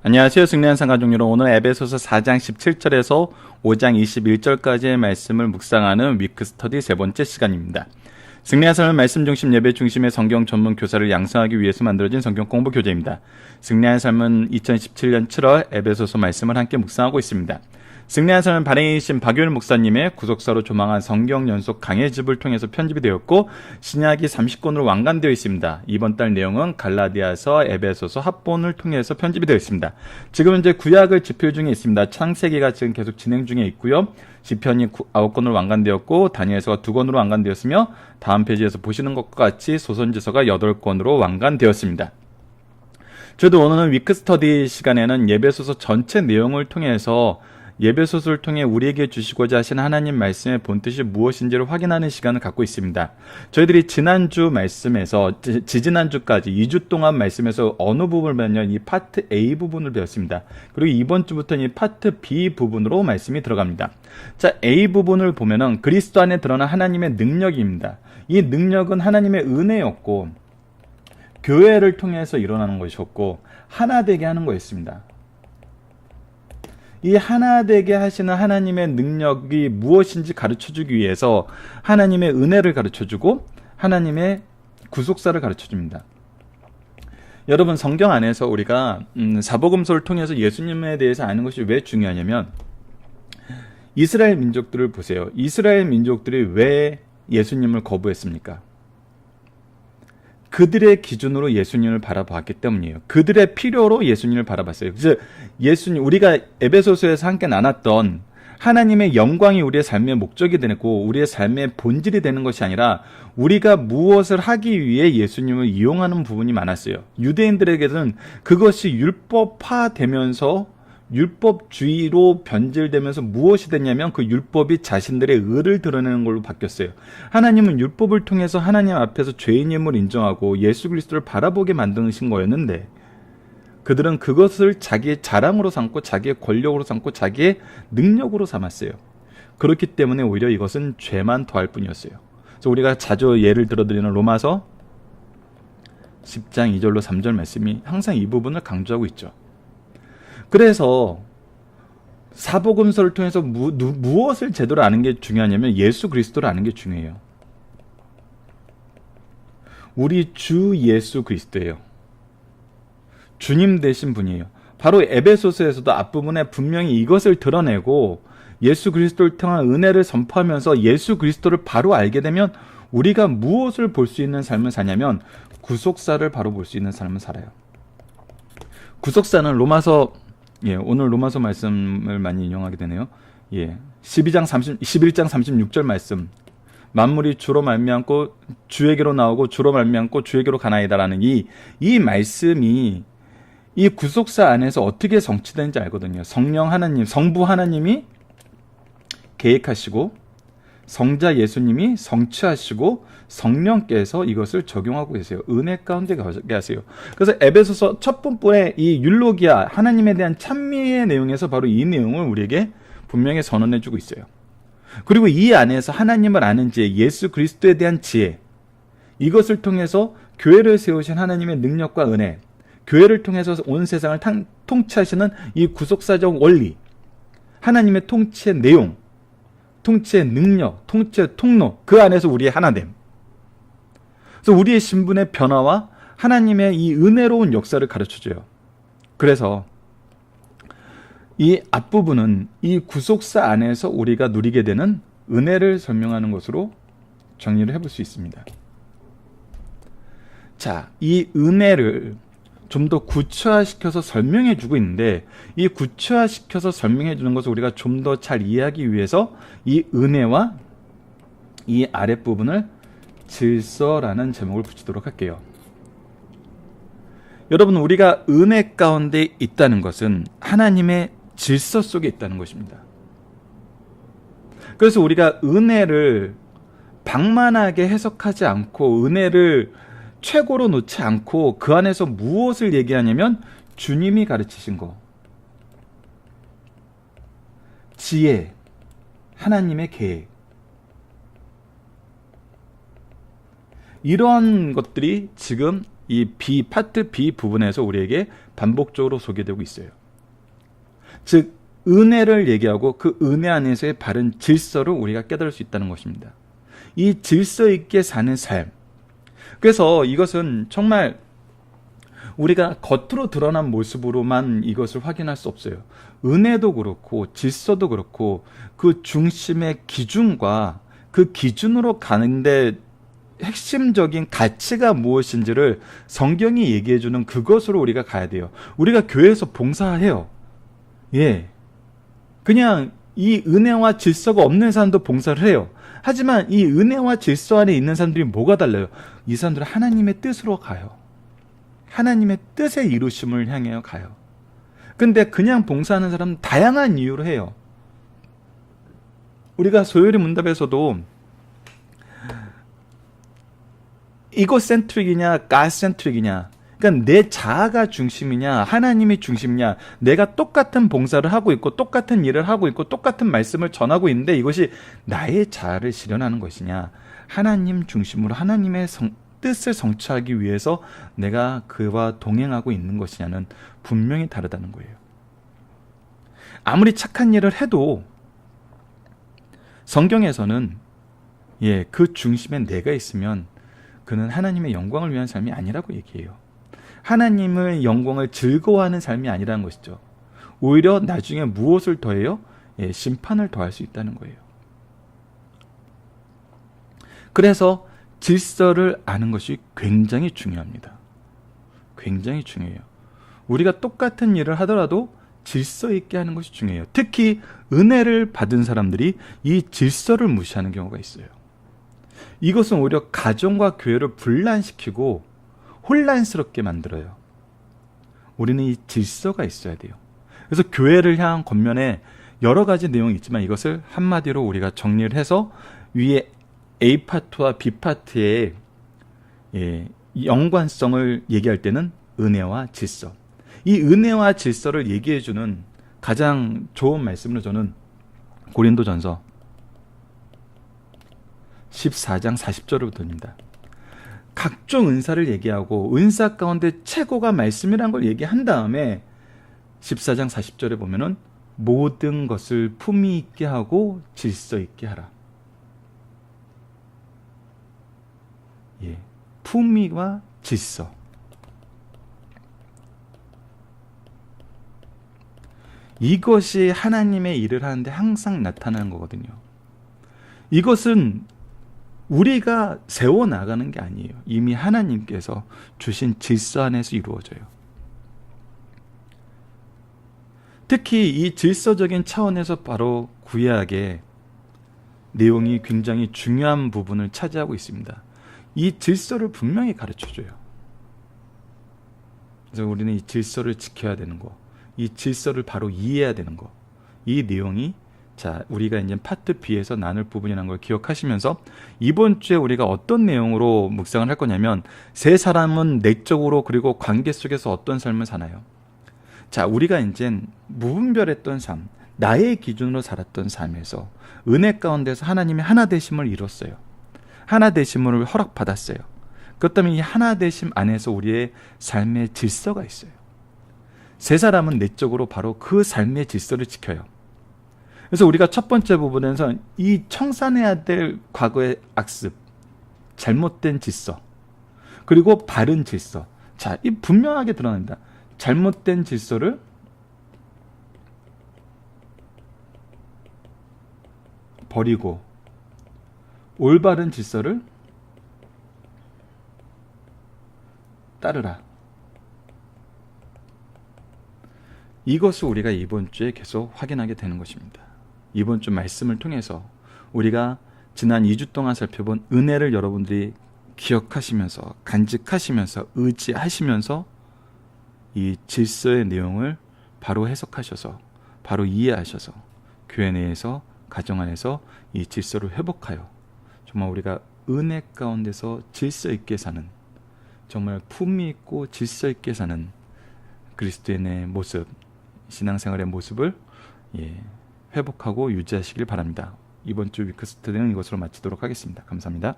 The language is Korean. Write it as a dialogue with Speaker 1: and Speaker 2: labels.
Speaker 1: 안녕하세요. 승리한상 가족 여러분, 오늘 에베소서 4장 17절에서 5장 21절까지의 말씀을 묵상하는 위크 스터디 세 번째 시간입니다. 승리한 삶의 말씀 중심 예배 중심의 성경 전문 교사를 양성하기 위해서 만들어진 성경 공부 교재입니다. 승리한 삶은 2017년 7월 에베소서 말씀을 함께 묵상하고 있습니다. 승리한 삶은 발행이신 박유일 목사님의 구속사로 조망한 성경 연속 강해집을 통해서 편집이 되었고 신약이 30권으로 완간되어 있습니다. 이번 달 내용은 갈라디아서, 에베소서 합본을 통해서 편집이 되어 있습니다. 지금 현재 구약을 집필 중에 있습니다. 창세기가 지금 계속 진행 중에 있고요. 시편이 9권으로 완간되었고 다니엘서가 2권으로 완간되었으며 다음 페이지에서 보시는 것과 같이 소선지서가 8권으로 완간되었습니다. 저도 오늘은 위크 스터디 시간에는 예배소서 전체 내용을 통해서 예배소서를 통해 우리에게 주시고자 하신 하나님 말씀의 본뜻이 무엇인지를 확인하는 시간을 갖고 있습니다. 저희들이 지난주 말씀에서 지지난주까지 2주 동안 말씀에서 어느 부분을 배웠냐면 이 파트 A 부분을 배웠습니다. 그리고 이번 주부터는 이 파트 B 부분으로 말씀이 들어갑니다. 자, A 부분을 보면은 그리스도 안에 드러난 하나님의 능력입니다. 이 능력은 하나님의 은혜였고 교회를 통해서 일어나는 것이었고 하나 되게 하는 거였습니다. 이 하나 되게 하시는 하나님의 능력이 무엇인지 가르쳐주기 위해서 하나님의 은혜를 가르쳐주고 하나님의 구속사를 가르쳐줍니다. 여러분, 성경 안에서 우리가 사복음서를 통해서 예수님에 대해서 아는 것이 왜 중요하냐면 이스라엘 민족들을 보세요. 이스라엘 민족들이 왜 예수님을 거부했습니까? 그들의 기준으로 예수님을 바라봤기 때문이에요. 그들의 필요로 예수님을 바라봤어요. 그래서 예수님, 우리가 에베소서에서 함께 나눴던 하나님의 영광이 우리의 삶의 목적이 되고 우리의 삶의 본질이 되는 것이 아니라 우리가 무엇을 하기 위해 예수님을 이용하는 부분이 많았어요. 유대인들에게는 그것이 율법화되면서 율법주의로 변질되면서 무엇이 됐냐면 그 율법이 자신들의 의를 드러내는 걸로 바뀌었어요. 하나님은 율법을 통해서 하나님 앞에서 죄인임을 인정하고 예수 그리스도를 바라보게 만드신 거였는데 그들은 그것을 자기의 자랑으로 삼고 자기의 권력으로 삼고 자기의 능력으로 삼았어요. 그렇기 때문에 오히려 이것은 죄만 더할 뿐이었어요. 그래서 우리가 자주 예를 들어드리는 로마서 10장 2절로 3절 말씀이 항상 이 부분을 강조하고 있죠. 그래서 사복음서를 통해서 무엇을 제대로 아는 게 중요하냐면 예수 그리스도를 아는 게 중요해요. 우리 주 예수 그리스도예요. 주님 되신 분이에요. 바로 에베소서에서도 앞부분에 분명히 이것을 드러내고 예수 그리스도를 통한 은혜를 선포하면서 예수 그리스도를 바로 알게 되면 우리가 무엇을 볼 수 있는 삶을 사냐면 구속사를 바로 볼 수 있는 삶을 살아요. 구속사는 오늘 로마서 말씀을 많이 인용하게 되네요. 11장 36절 말씀. 만물이 주로 말미암고 주에게로 나오고 주로 말미암고 주에게로 가나이다라는 이 말씀이 이 구속사 안에서 어떻게 성취되는지 알거든요. 성령 하나님, 성부 하나님이 계획하시고 성자 예수님이 성취하시고 성령께서 이것을 적용하고 계세요. 은혜 가운데 가게 하세요. 그래서 에베소서 첫 본부의 이 율로기아, 하나님에 대한 찬미의 내용에서 바로 이 내용을 우리에게 분명히 선언해주고 있어요. 그리고 이 안에서 하나님을 아는 지혜, 예수 그리스도에 대한 지혜, 이것을 통해서 교회를 세우신 하나님의 능력과 은혜, 교회를 통해서 온 세상을 통치하시는 이 구속사적 원리, 하나님의 통치의 내용, 통치의 능력, 통치의 통로, 그 안에서 우리의 하나됨. 그래서 우리의 신분의 변화와 하나님의 이 은혜로운 역사를 가르쳐줘요. 그래서 이 앞부분은 이 구속사 안에서 우리가 누리게 되는 은혜를 설명하는 것으로 정리를 해볼 수 있습니다. 자, 이 은혜를 좀 더 구체화시켜서 설명해 주고 있는데 이 구체화시켜서 설명해 주는 것을 우리가 좀 더 잘 이해하기 위해서 이 은혜와 이 아랫부분을 질서라는 제목을 붙이도록 할게요. 여러분, 우리가 은혜 가운데 있다는 것은 하나님의 질서 속에 있다는 것입니다. 그래서 우리가 은혜를 방만하게 해석하지 않고 은혜를 최고로 놓지 않고 그 안에서 무엇을 얘기하냐면 주님이 가르치신 거, 지혜, 하나님의 계획, 이러한 것들이 지금 이 파트 B 부분에서 우리에게 반복적으로 소개되고 있어요. 즉 은혜를 얘기하고 그 은혜 안에서의 바른 질서를 우리가 깨달을 수 있다는 것입니다. 이 질서 있게 사는 삶. 그래서 이것은 정말 우리가 겉으로 드러난 모습으로만 이것을 확인할 수 없어요. 은혜도 그렇고 질서도 그렇고 그 중심의 기준과 그 기준으로 가는데 핵심적인 가치가 무엇인지를 성경이 얘기해주는 그것으로 우리가 가야 돼요. 우리가 교회에서 봉사해요. 예. 그냥 이 은혜와 질서가 없는 사람도 봉사를 해요. 하지만 이 은혜와 질서 안에 있는 사람들이 뭐가 달라요? 이 사람들은 하나님의 뜻으로 가요. 하나님의 뜻의 이루심을 향해 가요. 근데 그냥 봉사하는 사람은 다양한 이유로 해요. 우리가 소요리 문답에서도 이고센트릭이냐 가센트릭이냐, 그러니까 내 자아가 중심이냐 하나님이 중심이냐, 내가 똑같은 봉사를 하고 있고 똑같은 일을 하고 있고 똑같은 말씀을 전하고 있는데 이것이 나의 자아를 실현하는 것이냐, 하나님 중심으로 하나님의 뜻을 성취하기 위해서 내가 그와 동행하고 있는 것이냐는 분명히 다르다는 거예요. 아무리 착한 일을 해도 성경에서는 그 중심에 내가 있으면 그는 하나님의 영광을 위한 삶이 아니라고 얘기해요. 하나님의 영광을 즐거워하는 삶이 아니라는 것이죠. 오히려 나중에 무엇을 더해요? 심판을 더할 수 있다는 거예요. 그래서 질서를 아는 것이 굉장히 중요합니다. 굉장히 중요해요. 우리가 똑같은 일을 하더라도 질서 있게 하는 것이 중요해요. 특히 은혜를 받은 사람들이 이 질서를 무시하는 경우가 있어요. 이것은 오히려 가정과 교회를 분란시키고 혼란스럽게 만들어요. 우리는 이 질서가 있어야 돼요. 그래서 교회를 향한 겉면에 여러 가지 내용이 있지만 이것을 한마디로 우리가 정리를 해서 위에 A파트와 B파트의 연관성을 얘기할 때는 은혜와 질서. 이 은혜와 질서를 얘기해주는 가장 좋은 말씀으로 저는 고린도전서 14장 40절부터입니다. 각종 은사를 얘기하고 은사 가운데 최고가 말씀이라는 걸 얘기한 다음에 14장 40절에 보면은 모든 것을 품위 있게 하고 질서 있게 하라. 품위와 질서. 이것이 하나님의 일을 하는데 항상 나타나는 거거든요. 이것은 우리가 세워나가는 게 아니에요. 이미 하나님께서 주신 질서 안에서 이루어져요. 특히 이 질서적인 차원에서 바로 구약의 내용이 굉장히 중요한 부분을 차지하고 있습니다. 이 질서를 분명히 가르쳐줘요. 그래서 우리는 이 질서를 지켜야 되는 거, 이 질서를 바로 이해해야 되는 거, 이 내용이 우리가 이제 파트 B에서 나눌 부분이라는 걸 기억하시면서 이번 주에 우리가 어떤 내용으로 묵상을 할 거냐면, 세 사람은 내적으로 그리고 관계 속에서 어떤 삶을 사나요? 우리가 이제 무분별했던 삶, 나의 기준으로 살았던 삶에서 은혜 가운데서 하나님의 하나 되심을 이뤘어요. 하나 되심을 허락받았어요. 그렇기 때문에 이 하나 되심 안에서 우리의 삶의 질서가 있어요. 세 사람은 내적으로 바로 그 삶의 질서를 지켜요. 그래서 우리가 첫 번째 부분에서 이 청산해야 될 과거의 악습, 잘못된 질서, 그리고 바른 질서. 이 분명하게 드러난다. 잘못된 질서를 버리고 올바른 질서를 따르라. 이것을 우리가 이번 주에 계속 확인하게 되는 것입니다. 이번 주 말씀을 통해서 우리가 지난 2주 동안 살펴본 은혜를 여러분들이 기억하시면서 간직하시면서 의지하시면서 이 질서의 내용을 바로 해석하셔서 바로 이해하셔서 교회 내에서 가정 안에서 이 질서를 회복하여 정말 우리가 은혜 가운데서 질서 있게 사는, 정말 품위 있고 질서 있게 사는 그리스도인의 모습, 신앙생활의 모습을 회복하고 유지하시길 바랍니다. 이번 주 위크스터디는 이것으로 마치도록 하겠습니다. 감사합니다.